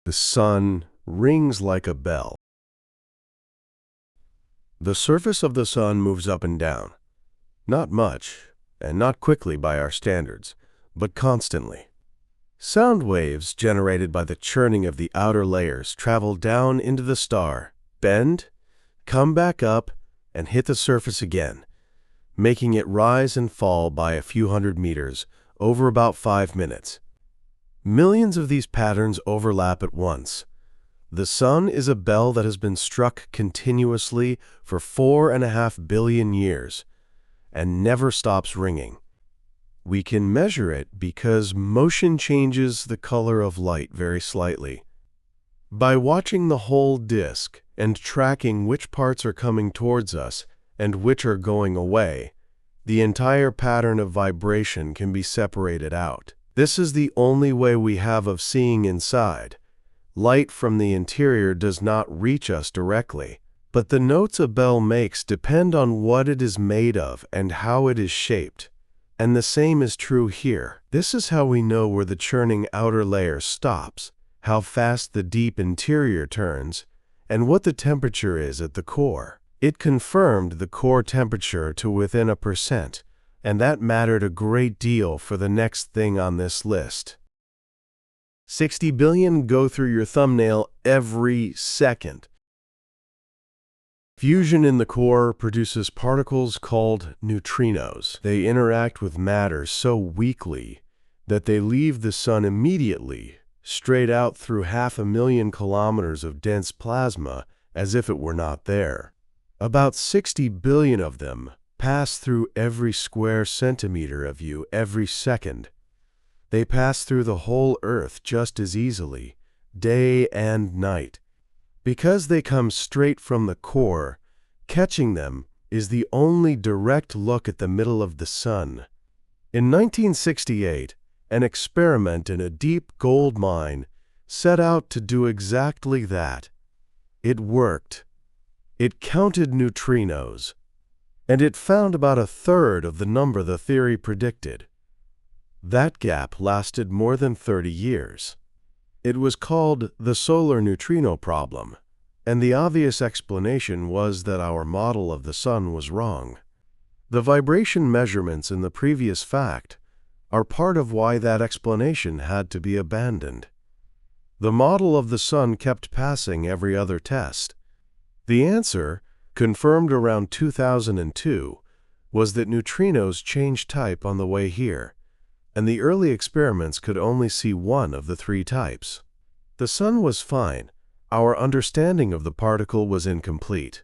The sun rings like a bell. The surface of the sun moves up and down. Not much, and not quickly by our standards, but constantly. Sound waves generated by the churning of the outer layers travel down into the star, bend, come back up, and hit the surface again, making it rise and fall by a few hundred meters over about 5 minutes. Millions of these patterns overlap at once. The sun is a bell that has been struck continuously for 4.5 billion years and never stops ringing. We can measure it because motion changes the color of light very slightly. By watching the whole disk and tracking which parts are coming towards us and which are going away, the entire pattern of vibration can be separated out. This is the only way we have of seeing inside. Light from the interior does not reach us directly, but the notes a bell makes depend on what it is made of and how it is shaped. And the same is true here. This is how we know where the churning outer layer stops, how fast the deep interior turns, and what the temperature is at the core. It confirmed the core temperature to within 1%, and that mattered a great deal for the next thing on this list. 60 billion go through your thumbnail every second. Fusion in the core produces particles called neutrinos. They interact with matter so weakly that they leave the sun immediately, straight out through 500,000 kilometers of dense plasma as if it were not there. About 60 billion of them pass through every square centimeter of you every second. They pass through the whole Earth just as easily, day and night. Because they come straight from the core, catching them is the only direct look at the middle of the sun. In 1968, an experiment in a deep gold mine set out to do exactly that. It worked. It counted neutrinos, and it found about 1/3 of the number the theory predicted. That gap lasted more than 30 years. It was called the solar neutrino problem, and the obvious explanation was that our model of the sun was wrong. The vibration measurements in the previous fact are part of why that explanation had to be abandoned. The model of the sun kept passing every other test. The answer, confirmed around 2002, was that neutrinos change type on the way here, and the early experiments could only see one of the 3 types. The sun was fine. Our understanding of the particle was incomplete.